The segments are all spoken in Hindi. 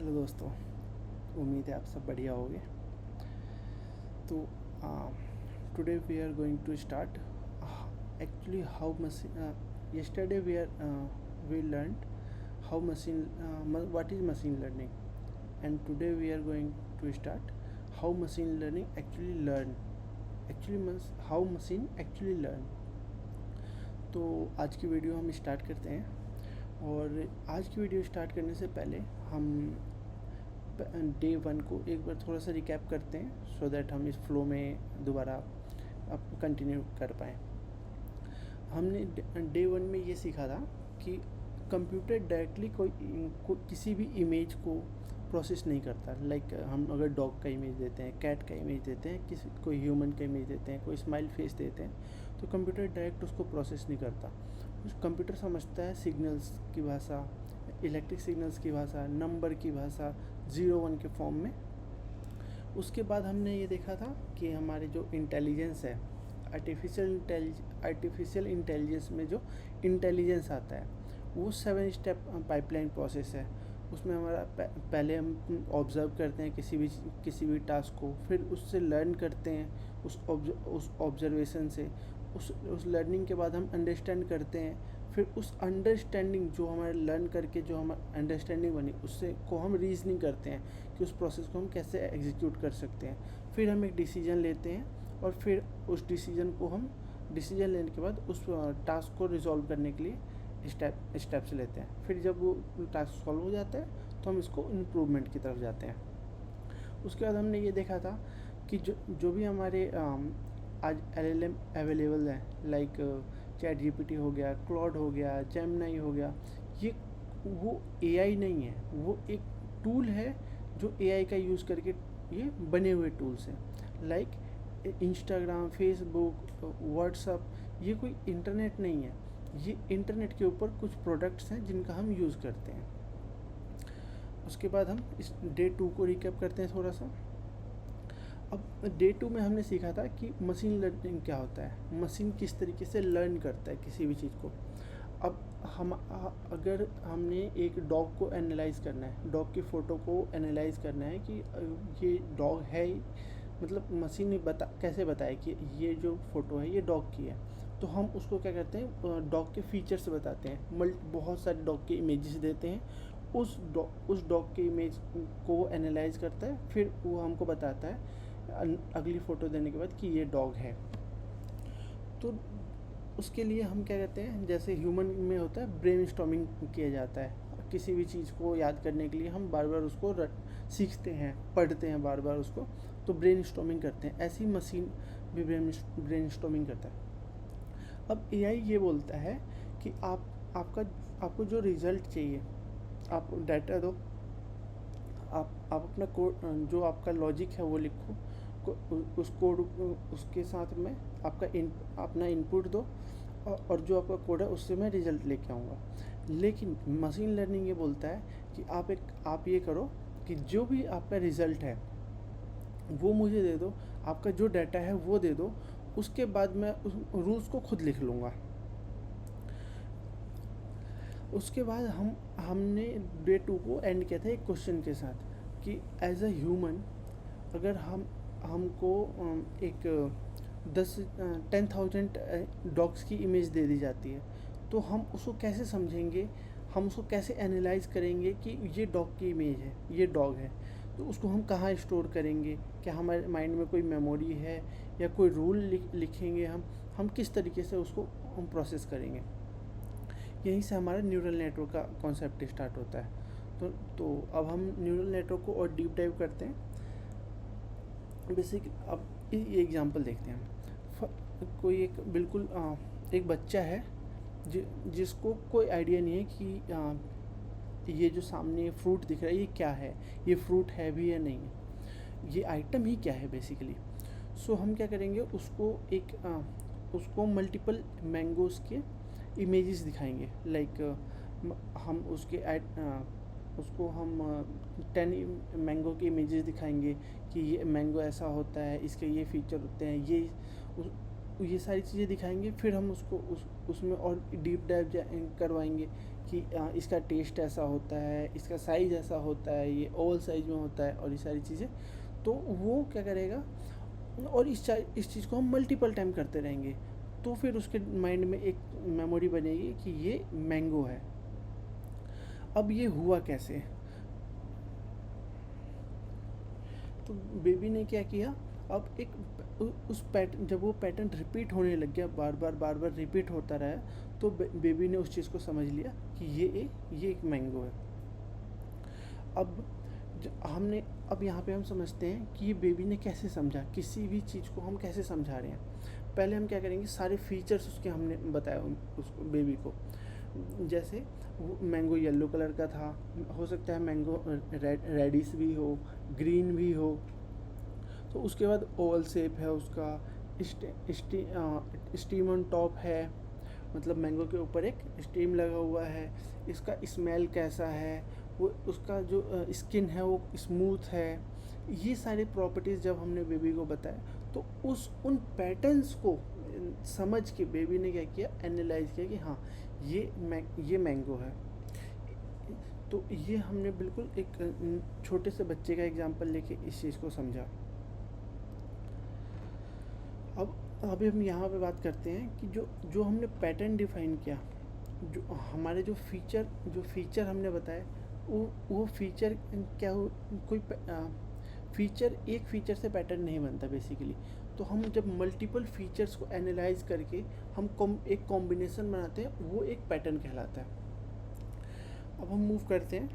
हेलो दोस्तों, उम्मीद है आप सब बढ़िया होंगे। तो today we are going to start actually how machine yesterday we learned how machine what is machine learning, and today we are going to start how machine learning how machine actually learn। तो आज की वीडियो हम स्टार्ट करते हैं। और आज की वीडियो स्टार्ट करने से पहले हम डे 1 को एक बार थोड़ा सा रिकैप करते हैं, सो दैट हम इस फ्लो में दोबारा अब कंटिन्यू कर पाएँ। हमने डे 1 में ये सीखा था कि कंप्यूटर डायरेक्टली किसी भी इमेज को प्रोसेस नहीं करता। लाइक हम अगर डॉग का इमेज देते हैं, कैट का इमेज देते हैं, कोई ह्यूमन का इमेज देते हैं, कोई स्माइल फेस देते हैं, तो कंप्यूटर डायरेक्ट उसको प्रोसेस नहीं करता। कंप्यूटर समझता है सिग्नल्स की भाषा, इलेक्ट्रिक सिग्नल्स की भाषा, नंबर की भाषा, 0-1 के फॉर्म में। उसके बाद हमने ये देखा था कि हमारे जो इंटेलिजेंस है, आर्टिफिशियल इंटेलिजेंस में जो इंटेलिजेंस आता है वो 7 स्टेप पाइपलाइन प्रोसेस है। उसमें हमारा पहले हम ऑब्ज़र्व करते हैं किसी भी टास्क को, फिर उससे लर्न करते हैं उस ऑब्जर्वेशन से। उस लर्निंग के बाद हम अंडरस्टैंड करते हैं, फिर उस अंडरस्टैंडिंग जो हमारे लर्न करके जो हमारी अंडरस्टैंडिंग बनी उससे को हम रीजनिंग करते हैं कि उस प्रोसेस को हम कैसे एग्जीक्यूट कर सकते हैं। फिर हम एक डिसीजन लेते हैं और फिर उस डिसीजन लेने के बाद उस टास्क को रिजॉल्व करने के लिए स्टेप्स लेते हैं। फिर जब वो टास्क सॉल्व हो जाता है तो हम इसको इम्प्रूवमेंट की तरफ जाते हैं। उसके बाद हमने ये देखा था कि जो भी हमारे आज LLM अवेलेबल हैं, लाइक चैट GPT हो गया, क्लॉड हो गया, जेमिनी हो गया, ये वो AI नहीं है, वो एक टूल है जो AI का यूज़ करके ये बने हुए टूल्स हैं। लाइक इंस्टाग्राम, फेसबुक, व्हाट्सअप, ये कोई इंटरनेट नहीं है, ये इंटरनेट के ऊपर कुछ प्रोडक्ट्स हैं जिनका हम यूज़ करते हैं। उसके बाद हम इस डे 2 को रिकैप करते हैं थोड़ा सा। अब डे 2 में हमने सीखा था कि मशीन लर्निंग क्या होता है, मशीन किस तरीके से लर्न करता है किसी भी चीज़ को। अब अगर हमने एक डॉग को एनालाइज़ करना है, डॉग की फ़ोटो को एनालाइज़ करना है कि ये डॉग है, मतलब मशीन कैसे बताए कि ये जो फ़ोटो है ये डॉग की है, तो हम उसको क्या करते हैं, डॉग के फीचर्स बताते हैं, बहुत सारे डॉग के इमेजेस देते हैं। उस डॉग के इमेज को एनालाइज करता है, फिर वो हमको बताता है अगली फ़ोटो देने के बाद कि ये डॉग है। तो उसके लिए हम क्या कहते हैं, जैसे ह्यूमन में होता है ब्रेनस्टॉर्मिंग किया जाता है। किसी भी चीज़ को याद करने के लिए हम बार बार उसको सीखते हैं, पढ़ते हैं बार बार उसको, तो ब्रेनस्टॉर्मिंग करते हैं। ऐसी मशीन भी ब्रेनस्टॉर्मिंग करता है। अब AI ये बोलता है कि आपको जो रिज़ल्ट चाहिए, आप डाटा दो, आप अपना कोड, जो आपका लॉजिक है वो लिखो, उस कोड उसके साथ में अपना इनपुट दो, और जो आपका कोड है उससे मैं रिज़ल्ट लेके आऊँगा। लेकिन मशीन लर्निंग ये बोलता है कि आप ये करो कि जो भी आपका रिज़ल्ट है वो मुझे दे दो, आपका जो डाटा है वो दे दो, उसके बाद मैं उस रूल्स को खुद लिख लूँगा। उसके बाद हमने डे 2 को एंड किया था एक क्वेश्चन के साथ कि एज अ ह्यूमन अगर हमको एक 10,000 डॉग्स की इमेज दे दी जाती है, तो हम उसको कैसे समझेंगे, हम उसको कैसे एनालाइज करेंगे कि ये डॉग की इमेज है, ये डॉग है। तो उसको हम कहाँ स्टोर करेंगे, क्या हमारे माइंड में कोई मेमोरी है या कोई रूल लिखेंगे, हम किस तरीके से उसको हम प्रोसेस करेंगे। यहीं से हमारा न्यूरल नेटवर्क का कॉन्सेप्ट स्टार्ट होता है। तो अब हम न्यूरल नेटवर्क को और डीप डाइव करते हैं। बेसिक अब ये एग्जांपल देखते हैं। कोई एक बच्चा है जिसको कोई आइडिया नहीं है कि ये जो सामने फ्रूट दिख रहा है ये क्या है, ये फ्रूट है भी या नहीं है, ये आइटम ही क्या है बेसिकली। सो हम क्या करेंगे, उसको मल्टीपल मैंगोज़ के इमेजेस दिखाएंगे। लाइक हम उसको हम 10 मैंगो के इमेजेस दिखाएंगे कि ये मैंगो ऐसा होता है, इसके ये फीचर होते हैं, ये सारी चीज़ें दिखाएंगे। फिर हम उसको उसमें और डीप डाइव करवाएंगे कि इसका टेस्ट ऐसा होता है, इसका साइज़ ऐसा होता है, ये ओवल साइज में होता है और ये सारी चीज़ें, तो वो क्या करेगा, और इस चीज़ को हम मल्टीपल टाइम करते रहेंगे, तो फिर उसके माइंड में एक मेमोरी बनेगी कि ये मैंगो है। अब ये हुआ कैसे, तो बेबी ने क्या किया, अब उस पैटर्न, जब वो पैटर्न रिपीट होने लग गया, बार बार रिपीट होता रहा, तो बेबी ने उस चीज़ को समझ लिया कि ये एक मैंगो है। अब हमने अब यहाँ पे हम समझते हैं कि ये बेबी ने कैसे समझा, किसी भी चीज़ को हम कैसे समझा रहे हैं। पहले हम क्या करेंगे, सारे फीचर्स उसके हमने बताया उसको, बेबी को। जैसे मैंगो येलो कलर का था, हो सकता है मैंगो रेडिश भी हो, ग्रीन भी हो। तो उसके बाद ओवल शेप है उसका, स्टीम ऑन टॉप है, मतलब मैंगो के ऊपर एक स्टीम लगा हुआ है। इसका स्मेल कैसा है, वो उसका जो स्किन है वो स्मूथ है। ये सारी प्रॉपर्टीज़ जब हमने बेबी को बताया, तो उन पैटर्न्स को समझ के बेबी ने क्या किया, एनालाइज किया कि हाँ ये मैंगो है। तो ये हमने बिल्कुल एक छोटे से बच्चे का एग्जांपल लेके इस चीज़ को समझा। अब अभी हम यहाँ पे बात करते हैं कि जो हमने पैटर्न डिफाइन किया, जो हमारे जो फीचर हमने बताए, वो फीचर क्या हो, कोई फीचर, एक फीचर से पैटर्न नहीं बनता बेसिकली। तो हम जब मल्टीपल फीचर्स को एनालाइज करके हम एक कॉम्बिनेशन बनाते हैं, वो एक पैटर्न कहलाता है। अब हम मूव करते हैं,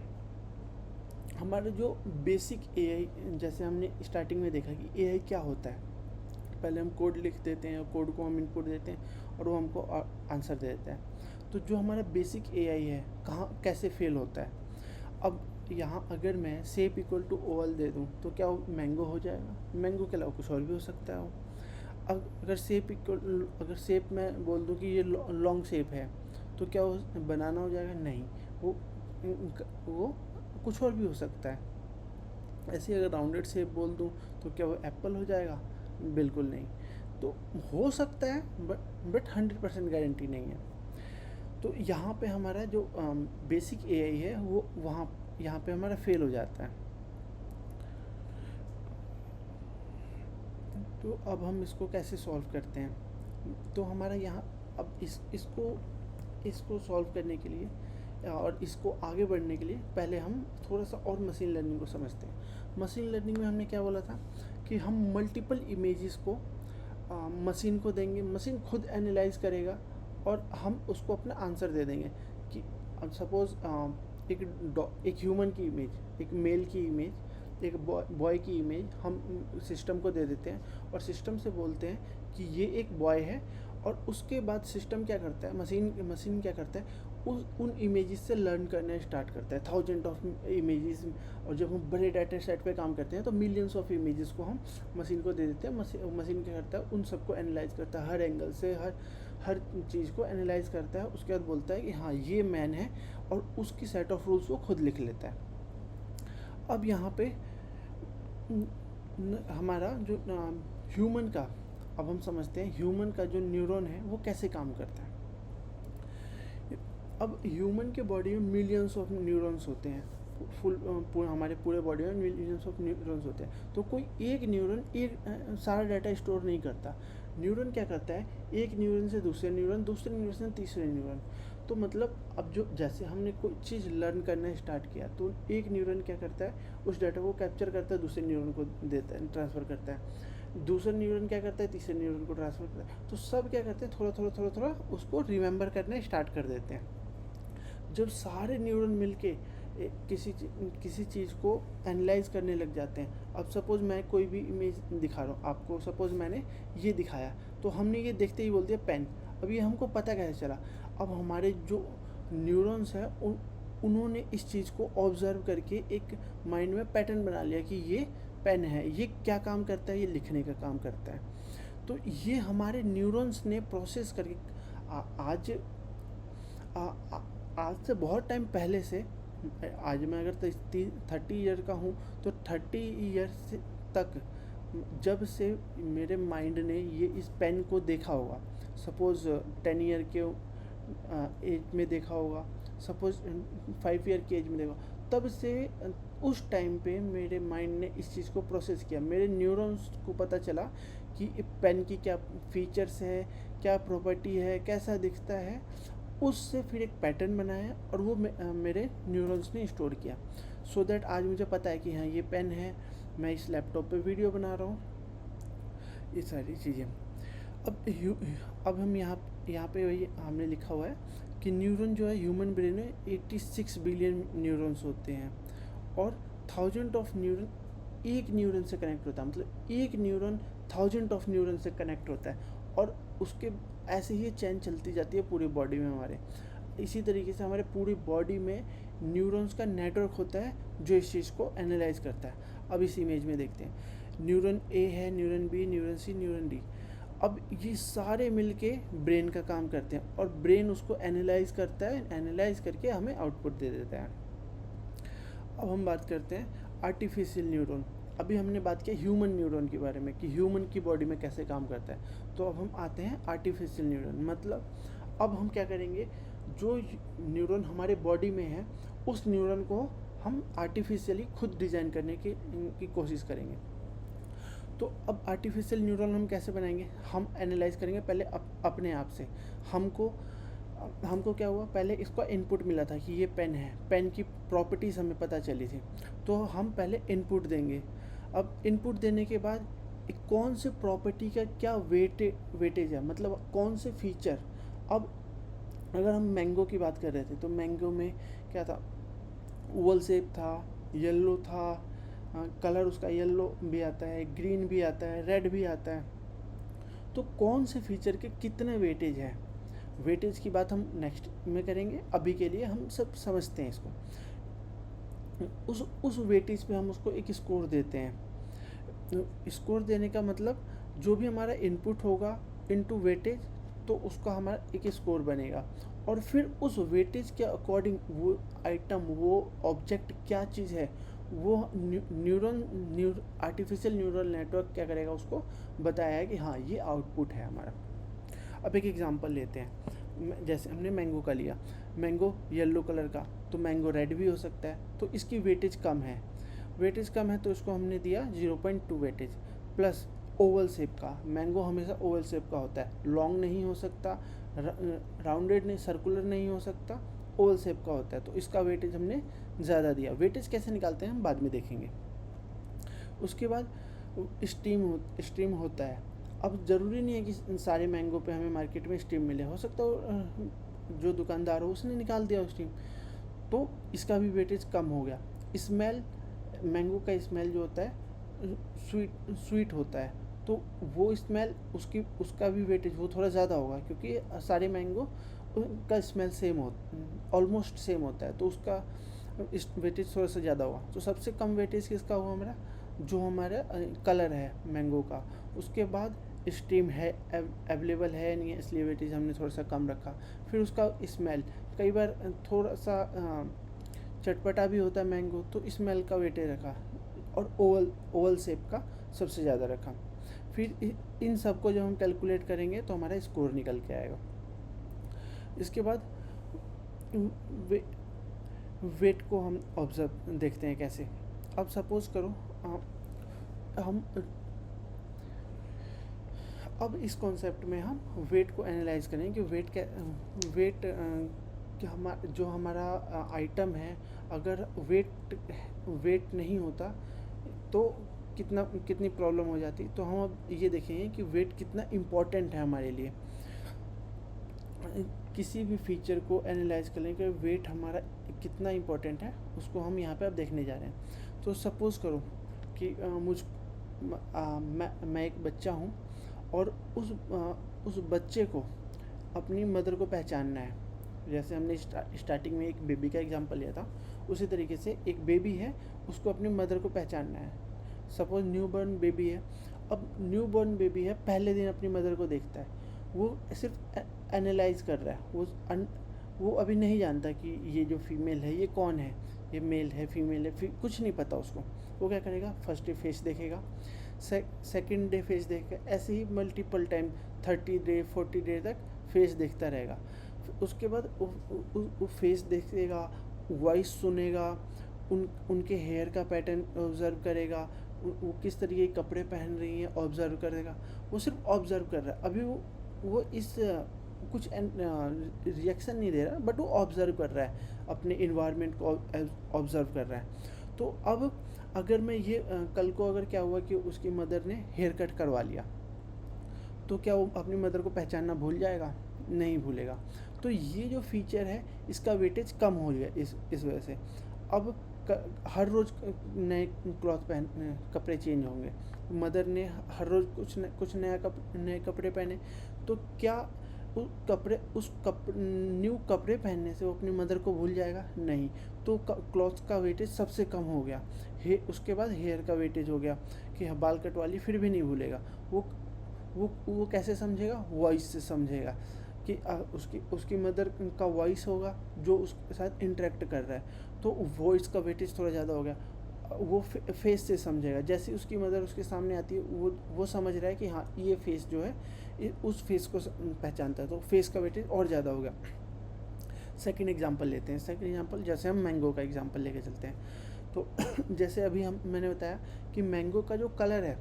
हमारा जो बेसिक एआई, जैसे हमने स्टार्टिंग में देखा कि एआई क्या होता है। पहले हम कोड लिख देते हैं, कोड को हम इनपुट देते हैं और वो हमको आंसर दे देता है। तो जो हमारा बेसिक एआई है, कहाँ कैसे फेल होता है। अब यहाँ अगर मैं शेप इक्वल टू ओवल दे दूँ तो क्या वो मैंगो हो जाएगा? मैंगो के अलावा कुछ और भी हो सकता है वो। अगर शेप मैं बोल दूँ कि ये लॉन्ग शेप है, तो क्या वो बनाना हो जाएगा? नहीं, वो कुछ और भी हो सकता है। ऐसे अगर राउंडेड शेप बोल दूँ तो क्या वो एप्पल हो जाएगा? बिल्कुल नहीं। तो हो सकता है, बट 100% गारंटी नहीं है। तो यहाँ पे हमारा जो बेसिक एआई है वो यहाँ पे हमारा फेल हो जाता है। तो अब हम इसको कैसे सॉल्व करते हैं, तो हमारा यहाँ अब इसको सॉल्व करने के लिए और इसको आगे बढ़ने के लिए पहले हम थोड़ा सा और मशीन लर्निंग को समझते हैं। मशीन लर्निंग में हमने क्या बोला था कि हम मल्टीपल इमेजेस को मशीन को देंगे, मशीन खुद एनालाइज करेगा और हम उसको अपना आंसर दे देंगे। कि अब सपोज़ एक ह्यूमन की इमेज, एक मेल की इमेज, एक बॉय की इमेज हम सिस्टम को दे देते हैं और सिस्टम से बोलते हैं कि ये एक बॉय है। और उसके बाद सिस्टम क्या करता है, मशीन क्या करता है, उन इमेजेस से लर्न करना स्टार्ट करता है, थाउजेंड ऑफ इमेजेस। और जब हम बड़े डाटा सेट पे काम करते हैं तो मिलियंस ऑफ इमेजेस को हम मशीन को दे देते हैं। मशीन क्या करता है, उन सबको एनालाइज करता है, हर एंगल से हर चीज़ को एनालाइज करता है। उसके बाद बोलता है कि हाँ ये मैन है, और उसकी सेट ऑफ रूल्स वो खुद लिख लेता है। अब यहाँ पे हमारा जो ह्यूमन का, अब हम समझते हैं ह्यूमन का जो न्यूरॉन है वो कैसे काम करता है। अब ह्यूमन के बॉडी में मिलियंस ऑफ न्यूरॉन्स होते हैं, हमारे पूरे बॉडी में मिलियंस ऑफ न्यूरॉन्स होते हैं। तो कोई एक न्यूरॉन सारा डाटा स्टोर नहीं करता। न्यूरॉन क्या करता है, एक न्यूरॉन से दूसरे न्यूरॉन से तीसरे न्यूरॉन। तो मतलब अब जैसे हमने कोई चीज़ लर्न करना स्टार्ट किया, तो एक न्यूरॉन क्या करता है, उस डाटा को कैप्चर करता है, दूसरे न्यूरॉन को देता है, ट्रांसफ़र करता है। दूसरा न्यूरॉन क्या करता है, तीसरे न्यूरॉन को ट्रांसफ़र करता है। तो सब क्या करते हैं, थोड़ा उसको रिमेंबर करना स्टार्ट कर देते हैं। जब सारे न्यूरॉन मिलके किसी चीज़ को एनालाइज करने लग जाते हैं। अब सपोज़ मैं कोई भी इमेज दिखा रहा हूँ आपको, सपोज़ मैंने ये दिखाया, तो हमने ये देखते ही बोल दिया पेन। अब ये हमको पता कैसे चला, अब हमारे जो न्यूरॉन्स हैं उन्होंने इस चीज़ को ऑब्ज़र्व करके एक माइंड में पैटर्न बना लिया कि ये पेन है, ये क्या काम करता है, ये लिखने का काम करता है। तो ये हमारे न्यूरॉन्स ने प्रोसेस करके आज से बहुत टाइम पहले से, आज मैं अगर 30 ईयर का हूँ तो 30 ईयर्स तक जब से मेरे माइंड ने ये इस पेन को देखा होगा, सपोज़ 10 ईयर के एज में देखा होगा, सपोज 5 ईयर की एज में देखो, तब से उस टाइम पे मेरे माइंड ने इस चीज़ को प्रोसेस किया, मेरे न्यूरॉन्स को पता चला कि पेन की क्या फीचर्स है, क्या प्रॉपर्टी है, कैसा दिखता है, उससे फिर एक पैटर्न बनाया और वो मेरे न्यूरॉन्स ने स्टोर किया, सो दैट आज मुझे पता है कि हाँ ये पेन है, मैं इस लैपटॉप पे वीडियो बना रहा हूँ, ये सारी चीज़ें। अब हम यहाँ पे वही हमने लिखा हुआ है कि न्यूरॉन जो है ह्यूमन ब्रेन में 86 बिलियन न्यूरॉन्स होते हैं और 1000 ऑफ न्यूरॉन एक न्यूरॉन से कनेक्ट होता है, मतलब एक न्यूरॉन 1000 ऑफ न्यूरॉन से कनेक्ट होता है और उसके ऐसे ही चैन चलती जाती है पूरी बॉडी में हमारे। इसी तरीके से हमारे पूरी बॉडी में न्यूरॉन्स का नेटवर्क होता है जो इस चीज़ को एनालाइज करता है। अब इस इमेज में देखते हैं, न्यूरॉन ए है, न्यूरॉन बी, न्यूरॉन सी, न्यूरॉन डी। अब ये सारे मिलके ब्रेन का काम करते हैं और ब्रेन उसको एनालाइज करता है, एनालाइज करके हमें आउटपुट दे देता है। अब हम बात करते हैं आर्टिफिशियल न्यूरॉन। अभी हमने बात किया ह्यूमन न्यूरॉन के बारे में कि ह्यूमन की बॉडी में कैसे काम करता है, तो अब हम आते हैं आर्टिफिशियल न्यूरॉन। मतलब अब हम क्या करेंगे, जो न्यूरॉन हमारे बॉडी में है उस न्यूरॉन को हम आर्टिफिशियली खुद डिज़ाइन करने की कोशिश करेंगे। तो अब आर्टिफिशियल न्यूरॉन हम कैसे बनाएंगे, हम एनालाइज करेंगे पहले अपने आप से। हमको क्या हुआ, पहले इसका इनपुट मिला था कि ये पेन है, पेन की प्रॉपर्टीज़ हमें पता चली थी, तो हम पहले इनपुट देंगे। अब इनपुट देने के बाद कौन से प्रॉपर्टी का क्या वेटेज है, मतलब कौन से फीचर। अब अगर हम मैंगो की बात कर रहे थे तो मैंगो में क्या था, ओवल शेप था, येलो था, कलर उसका येलो भी आता है, ग्रीन भी आता है, रेड भी आता है। तो कौन से फीचर के कितने वेटेज है, वेटेज की बात हम नेक्स्ट में करेंगे। अभी के लिए हम सब समझते हैं इसको। उस वेटेज पे हम उसको एक स्कोर देते हैं। स्कोर देने का मतलब जो भी हमारा इनपुट होगा इनटू वेटेज, तो उसका हमारा एक स्कोर बनेगा और फिर उस वेटेज के अकॉर्डिंग वो आइटम, वो ऑब्जेक्ट क्या चीज़ है, वो आर्टिफिशियल न्यूरल नेटवर्क क्या करेगा, उसको बताया है कि हाँ ये आउटपुट है हमारा। अब एक एग्जांपल लेते हैं, जैसे हमने मैंगो का लिया, मैंगो येलो कलर का, तो मैंगो रेड भी हो सकता है, तो इसकी वेटेज कम है। वेटेज कम है तो इसको हमने दिया 0.2 वेटेज। प्लस ओवल शेप का, मैंगो हमेशा ओवल शेप का होता है, लॉन्ग नहीं हो सकता, राउंडेड नहीं, सर्कुलर नहीं हो सकता, ओवल शेप का होता है, तो इसका वेटेज हमने ज़्यादा दिया। वेटेज कैसे निकालते हैं हम बाद में देखेंगे। उसके बाद स्टीम होता है। अब ज़रूरी नहीं है कि सारे मैंगो पे हमें मार्केट में स्टीम मिले, हो सकता है जो दुकानदार हो उसने निकाल दिया स्टीम, तो इसका भी वेटेज कम हो गया। स्मेल, मैंगो का स्मेल जो होता है स्वीट होता है, तो वो स्मेल उसका भी वेटेज वो थोड़ा ज़्यादा होगा, क्योंकि सारे मैंगो का स्मेल सेम हो, ऑलमोस्ट सेम होता है, तो उसका वेटेज थोड़ा सा ज़्यादा हुआ। तो सबसे कम वेटेज किसका हुआ हमारा, जो हमारा कलर है मैंगो का। उसके बाद स्टीम है अवेलेबल है नहीं है, इसलिए वेटेज हमने थोड़ा सा कम रखा। फिर उसका स्मेल, कई बार थोड़ा सा चटपटा भी होता है मैंगो, तो स्मेल का वेटेज रखा, और ओवल शेप का सबसे ज़्यादा रखा। फिर इन सब को जब हम कैलकुलेट करेंगे तो हमारा स्कोर निकल के आएगा। इसके बाद वेट को हम ऑब्जर्व देखते हैं कैसे। अब सपोज़ करो हम अब इस कॉन्सेप्ट में हम वेट को एनालाइज करें कि वेट जो हमारा आइटम है, अगर वेट नहीं होता तो कितनी प्रॉब्लम हो जाती। तो हम अब ये देखेंगे कि वेट कितना इम्पोर्टेंट है हमारे लिए। किसी भी फीचर को एनालाइज करने के वेट हमारा कितना इम्पोर्टेंट है, उसको हम यहाँ पे अब देखने जा रहे हैं। तो सपोज़ करो कि मैं एक बच्चा हूँ और उस बच्चे को अपनी मदर को पहचानना है। जैसे हमने स्टार्टिंग में एक बेबी का एग्जांपल लिया था, उसी तरीके से एक बेबी है, उसको अपनी मदर को पहचानना है। सपोज़ न्यूबॉर्न बेबी है। अब न्यूबॉर्न बेबी है, पहले दिन अपनी मदर को देखता है, वो सिर्फ एनालाइज कर रहा है, वो अभी नहीं जानता कि ये जो फीमेल है ये कौन है, ये मेल है फीमेल है, कुछ नहीं पता उसको। वो क्या करेगा, फर्स्ट डे फेस देखेगा, सेकंड डे फेस देखेगा, ऐसे ही मल्टीपल टाइम 30 डे 40 डे तक फेस देखता रहेगा। उसके बाद वो फेस देखेगा, वॉइस सुनेगा, उनके हेयर का पैटर्न ऑब्ज़र्व करेगा, वो किस तरीके के कपड़े पहन रही हैं ऑब्ज़र्व करेगा। वो सिर्फ ऑब्ज़र्व कर रहा है, अभी वो इस कुछ रिएक्शन नहीं दे रहा, बट वो ऑब्ज़र्व कर रहा है, अपने इन्वायरमेंट को ऑब्ज़र्व कर रहा है। तो अब अगर मैं ये कल को अगर क्या हुआ कि उसकी मदर ने हेयर कट करवा लिया, तो क्या वो अपनी मदर को पहचानना भूल जाएगा? नहीं भूलेगा। तो ये जो फीचर है इसका वेटेज कम हो गया इस वजह से। अब हर रोज़ नए क्लॉथ कपड़े चेंज होंगे, मदर ने हर रोज़ कुछ नए कपड़े पहने, तो क्या उस न्यू कपड़े पहनने से वो अपनी मदर को भूल जाएगा? नहीं। तो क्लॉथ का वेटेज सबसे कम हो गया। उसके बाद हेयर का वेटेज हो गया कि बाल कटवा ली, फिर भी नहीं भूलेगा। वो कैसे समझेगा? वॉइस से समझेगा कि उसकी मदर का वॉइस होगा जो उसके साथ इंटरेक्ट कर रहा है, तो वॉइस का वेटेज थोड़ा ज़्यादा हो गया। वो फेस से समझेगा, जैसे उसकी मदर उसके सामने आती है वो समझ रहा है कि हाँ ये फेस जो है उस फेस को पहचानता है, तो फेस का वेटेज और ज़्यादा हो गया। सेकंड एग्जांपल लेते हैं। सेकंड एग्जांपल जैसे हम मैंगो का एग्जांपल लेके चलते हैं। तो जैसे अभी मैंने बताया कि मैंगो का जो कलर है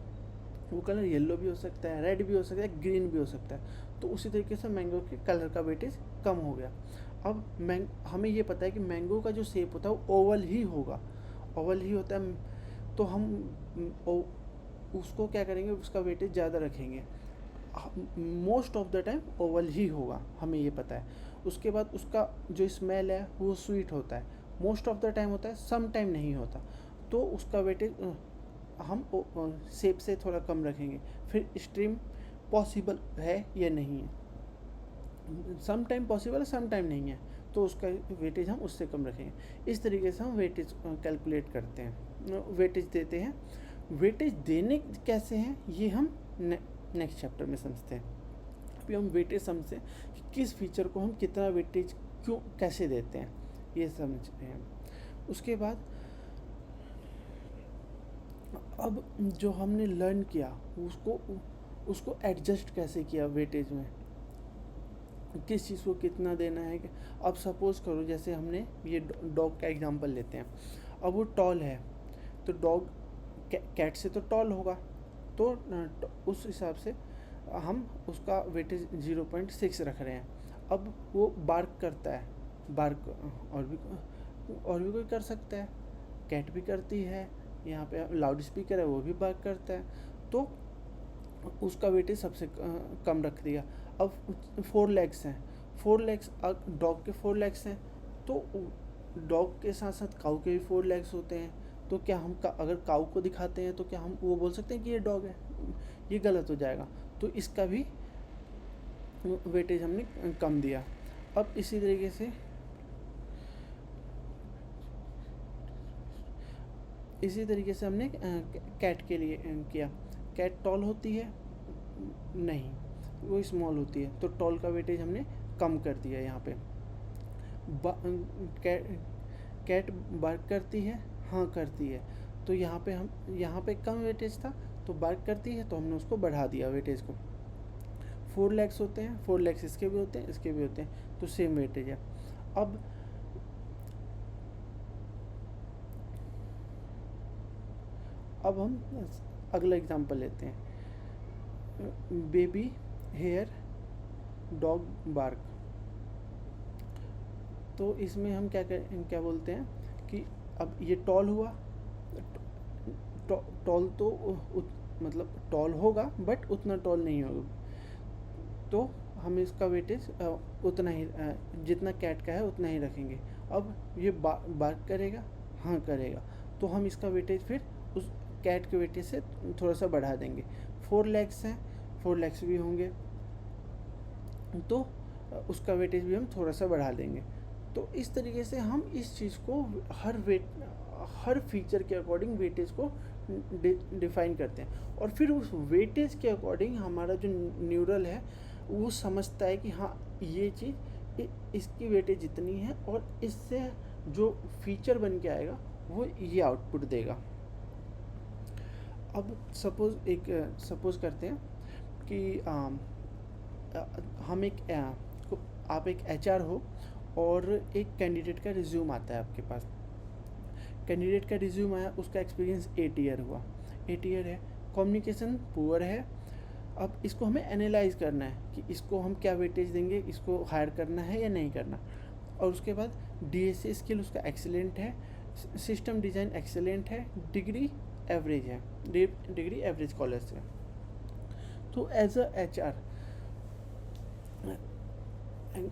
वो कलर येलो भी हो सकता है, रेड भी हो सकता है, ग्रीन भी हो सकता है। तो उसी तरीके से मैंगो के कलर का वेटेज कम हो गया। अब हमें ये पता है कि मैंगो का जो शेप होता है वो ओवल ही होगा, ओवल ही होता है। तो हम उसको क्या करेंगे, उसका वेटेज ज़्यादा रखेंगे। Most of the time oval ही होगा, हमें ये पता है। उसके बाद उसका जो स्मेल है वो स्वीट होता है, मोस्ट ऑफ द टाइम होता है, सम टाइम नहीं होता। तो उसका वेटेज हम शेप से थोड़ा कम रखेंगे। फिर स्ट्रीम पॉसिबल है या नहीं है, सम टाइम पॉसिबल है, सम टाइम नहीं है, तो उसका वेटेज हम उससे कम रखेंगे। इस तरीके से हम वेटेज कैलकुलेट करते हैं, वेटेज देते हैं। वेटेज देने कैसे हैं ये हम नेक्स्ट चैप्टर में समझते हैं। अभी हम वेटेज समझते हैं कि किस फीचर को हम कितना वेटेज क्यों कैसे देते हैं, ये समझते हैं। उसके बाद अब जो हमने लर्न किया उसको एडजस्ट कैसे किया वेटेज में, किस चीज़ को कितना देना है। अब सपोज़ करो जैसे हमने ये डॉग का एग्जांपल लेते हैं। अब वो टॉल है, तो डॉग कैट से तो टॉल होगा, तो उस हिसाब से हम उसका वेटेज 0.6 रख रहे हैं। अब वो बार्क करता है, बार्क और भी कोई कर सकता है, कैट भी करती है, यहाँ पे लाउड स्पीकर है वो भी बार्क करता है, तो उसका वेटेज सबसे कम रख दिया। अब 4 लेग्स हैं, 4 लेग्स, डॉग के 4 लेग्स हैं, तो डॉग के साथ साथ काऊ के भी 4 लेग्स होते हैं। तो क्या हम अगर काऊ को दिखाते हैं तो क्या हम वो बोल सकते हैं कि ये डॉग है? ये गलत हो जाएगा। तो इसका भी वेटेज हमने कम दिया। अब इसी तरीके से हमने कैट के लिए किया। कैट टॉल होती है? नहीं, वो स्मॉल होती है, तो टॉल का वेटेज हमने कम कर दिया यहाँ पे। कैट बार्क करती है? हाँ करती है, तो यहाँ पे कम वेटेज था, तो बार्क करती है तो हमने उसको बढ़ा दिया वेटेज को। 4 लेग्स होते हैं, 4 लेग्स इसके भी होते हैं, इसके भी होते हैं, तो सेम वेटेज है। अब हम अगला एग्जांपल लेते हैं। Baby hair dog bark. तो इसमें हम क्या बोलते हैं कि अब ये टॉल हुआ, टॉल तो मतलब टॉल होगा बट उतना टॉल नहीं होगा, तो हम इसका वेटेज उतना ही जितना कैट का है उतना ही रखेंगे। अब ये बार्क करेगा? हाँ करेगा, तो हम इसका वेटेज फिर उस कैट के वेटेज से थोड़ा सा बढ़ा देंगे। 4 लेग्स हैं, 4 लेग्स भी होंगे, तो उसका वेटेज भी हम थोड़ा सा बढ़ा देंगे। तो इस तरीके से हम इस चीज़ को हर फीचर के अकॉर्डिंग वेटेज को डिफाइन करते हैं, और फिर उस वेटेज के अकॉर्डिंग हमारा जो न्यूरल है वो समझता है कि हाँ ये चीज़ इसकी वेटेज इतनी है, और इससे जो फीचर बन के आएगा वो ये आउटपुट देगा। अब सपोज़ करते हैं कि हम एक आप एक एचआर हो और एक कैंडिडेट का रिज्यूम आता है आपके पास। कैंडिडेट का रिज्यूम आया, उसका एक्सपीरियंस 8 ईयर हुआ, 8 ईयर है, कम्युनिकेशन पुअर है। अब इसको हमें एनालाइज करना है कि इसको हम क्या वेटेज देंगे, इसको हायर करना है या नहीं करना। और उसके बाद डीएसए स्किल उसका एक्सीलेंट है, सिस्टम डिज़ाइन एक्सीलेंट है, डिग्री एवरेज है, डिग्री एवरेज कॉलेज से। तो एज अ एचआर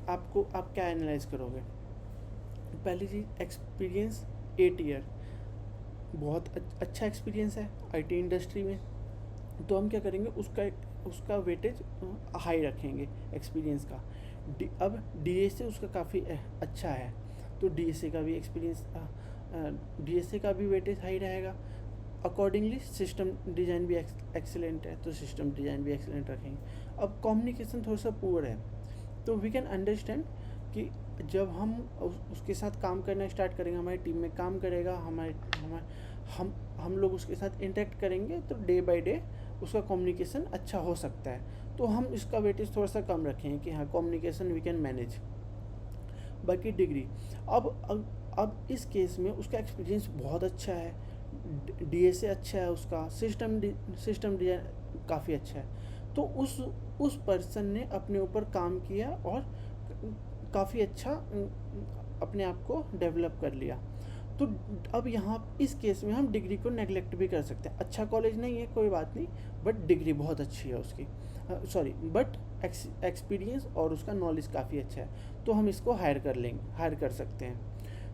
आप क्या एनालाइज करोगे? पहली चीज़ एक्सपीरियंस 8 ईयर, बहुत अच्छा एक्सपीरियंस है आईटी इंडस्ट्री में, तो हम क्या करेंगे, उसका वेटेज हाई रखेंगे एक्सपीरियंस का। अब डीएसए उसका काफ़ी अच्छा है, तो डीएसए का भी एक्सपीरियंस, डीएसए का भी वेटेज हाई रहेगा। अकॉर्डिंगली सिस्टम डिज़ाइन भी एक्सीलेंट है, तो सिस्टम डिज़ाइन भी एक्सीलेंट रखेंगे। अब कम्युनिकेशन थोड़ा सा पुअर है, तो वी कैन अंडरस्टैंड कि जब हम उसके साथ काम करना स्टार्ट करेंगे, हमारी टीम में काम करेगा, हम लोग उसके साथ इंटरेक्ट करेंगे, तो डे बाय डे उसका कम्युनिकेशन अच्छा हो सकता है, तो हम इसका वेटेज थोड़ा सा कम रखेंगे कि हाँ कम्युनिकेशन वी कैन मैनेज। बाकी डिग्री, अब इस केस में उसका एक्सपीरियंस बहुत अच्छा है, डीएसए अच्छा है, उसका सिस्टम डिज़ाइन काफ़ी अच्छा है, तो उस पर्सन ने अपने ऊपर काम किया और काफ़ी अच्छा अपने आप को डेवलप कर लिया। तो अब यहाँ इस केस में हम डिग्री को नेगलेक्ट भी कर सकते हैं। अच्छा कॉलेज नहीं है कोई बात नहीं, बट डिग्री बहुत अच्छी है उसकी, बट एक्सपीरियंस और उसका नॉलेज काफ़ी अच्छा है, तो हम इसको हायर कर सकते हैं।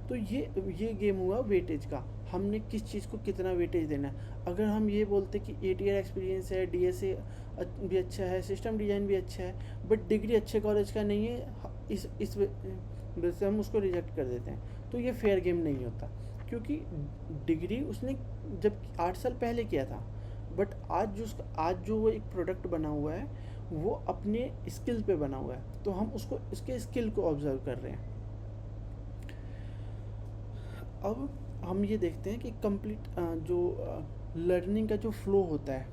तो ये गेम हुआ वेटेज का, हमने किस चीज़ को कितना वेटेज देना है। अगर हम ये बोलते कि 8 ईयर एक्सपीरियंस है, डीएसए भी अच्छा है, सिस्टम डिज़ाइन भी अच्छा है, बट डिग्री अच्छे कॉलेज का नहीं है, इस वजह से हम उसको रिजेक्ट कर देते हैं, तो ये फेयर गेम नहीं होता। क्योंकि डिग्री उसने जब 8 साल पहले किया था, बट आज जो वो एक प्रोडक्ट बना हुआ है वो अपने स्किल पे बना हुआ है, तो हम उसके स्किल को ऑब्जर्व कर रहे हैं। अब हम ये देखते हैं कि कंप्लीट जो लर्निंग का जो फ्लो होता है,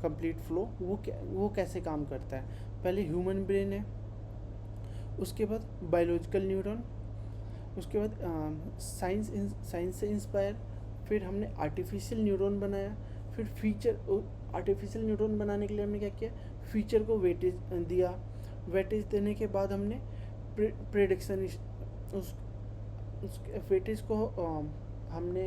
कंप्लीट फ्लो वो कैसे काम करता है। पहले ह्यूमन ब्रेन है, उसके बाद बायोलॉजिकल न्यूरॉन, उसके बाद साइंस से इंस्पायर, फिर हमने आर्टिफिशियल न्यूरॉन बनाया, फिर आर्टिफिशियल न्यूरॉन बनाने के लिए हमने क्या किया, फीचर को वेटेज दिया, वेटेज देने के बाद हमने प्रेडिक्शन उस वेटेज को हमने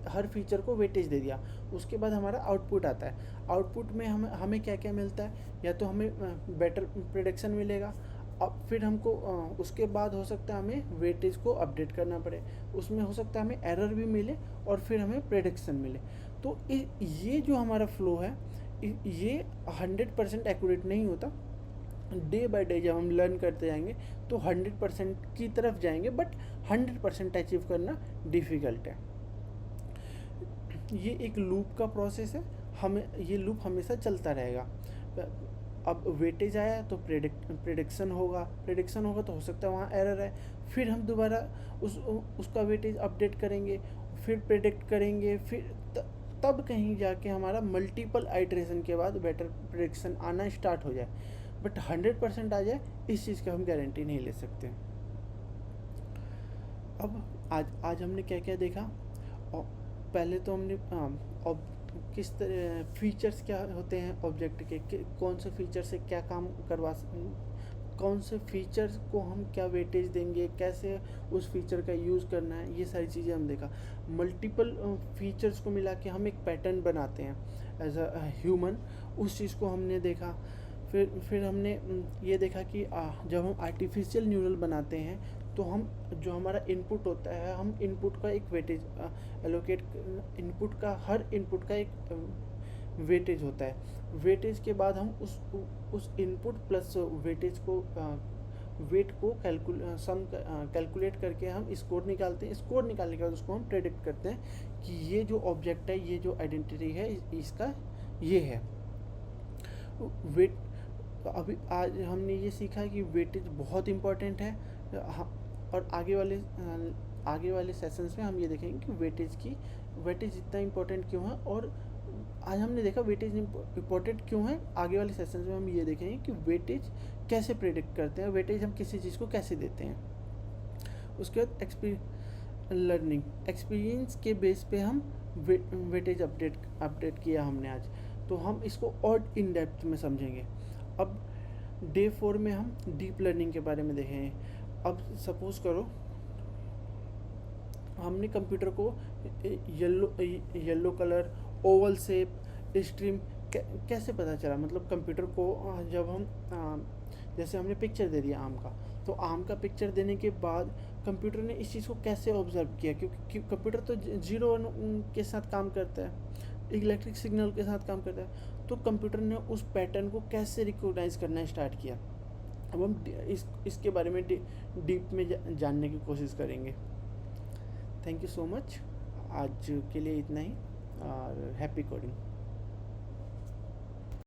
हर फीचर को वेटेज दे दिया। उसके बाद हमारा आउटपुट आता है, आउटपुट में हमें क्या क्या मिलता है, या तो हमें बेटर प्रेडिक्शन मिलेगा, अब फिर हमको उसके बाद हो सकता है हमें वेटेज को अपडेट करना पड़े, उसमें हो सकता है हमें एरर भी मिले और फिर हमें प्रेडिक्शन मिले। तो ये जो हमारा फ्लो है ये 100% एक्यूरेट नहीं होता। डे बाय डे जब हम लर्न करते जाएंगे तो 100% की तरफ जाएंगे, बट 100% अचीव करना डिफ़िकल्ट है। ये एक लूप का प्रोसेस है, ये लूप हमेशा चलता रहेगा। अब वेटेज आया तो प्रेडिक्शन होगा तो हो सकता है वहाँ एरर है, फिर हम दोबारा उसका वेटेज अपडेट करेंगे, फिर प्रेडिक्ट करेंगे, फिर तब कहीं जाके हमारा मल्टीपल आइटरेशन के बाद बेटर प्रेडिक्शन आना स्टार्ट हो जाए। बट 100% आ जाए इस चीज़ का हम गारंटी नहीं ले सकते। अब आज हमने क्या क्या देखा, और पहले तो हमने किस तरह फीचर्स क्या होते हैं ऑब्जेक्ट के, कौन से फीचर से क्या काम कौन से फीचर्स को हम क्या वेटेज देंगे, कैसे उस फीचर का यूज़ करना है, ये सारी चीज़ें हम देखा। मल्टीपल फीचर्स को मिला के हम एक पैटर्न बनाते हैं एज अ ह्यूमन, उस चीज़ को हमने देखा। फिर हमने ये देखा कि जब हम आर्टिफिशियल न्यूरल बनाते हैं तो हम जो हमारा इनपुट होता है, हम इनपुट का एक वेटेज एलोकेट, हर इनपुट का एक वेटेज होता है। वेटेज के बाद हम उस इनपुट प्लस वेटेज को वेट को कैलकुलेट करके हम स्कोर निकालते हैं। स्कोर निकालने के बाद उसको हम प्रेडिक्ट करते हैं कि ये जो ऑब्जेक्ट है, ये जो आइडेंटिटी है, इसका ये है वेट। अभी आज हमने ये सीखा कि वेटेज बहुत इम्पॉर्टेंट है, और आगे वाले सेशंस में हम ये देखेंगे कि वेटेज इतना इम्पोर्टेंट क्यों है, और आज हमने देखा वेटेज इम्पोर्टेंट क्यों है। आगे वाले सेशन में हम ये देखेंगे कि वेटेज कैसे प्रेडिक्ट करते हैं, वेटेज हम किसी चीज़ को कैसे देते हैं। उसके बाद लर्निंग एक्सपीरियंस के बेस पे हम वेटेज अपडेट किया हमने आज, तो हम इसको और इन डेप्थ में समझेंगे। अब डे 4 में हम डीप लर्निंग के बारे में देखेंगे। अब सपोज करो हमने कंप्यूटर को yellow colour, Oval shape, stream कैसे पता चला, मतलब कंप्यूटर को जब हम जैसे हमने पिक्चर दे दिया आम का, तो आम का पिक्चर देने के बाद कंप्यूटर ने इस चीज़ को कैसे ऑब्जर्व किया, क्योंकि कंप्यूटर तो 0 के साथ काम करता है, इलेक्ट्रिक सिग्नल के साथ काम करता है, तो कंप्यूटर ने उस पैटर्न को कैसे रिकॉग्नाइज करना स्टार्ट किया। अब हम इसके बारे में डीप में जानने की कोशिश करेंगे। थैंक यू सो मच, आज के लिए इतना ही, और हैप्पी कोडिंग।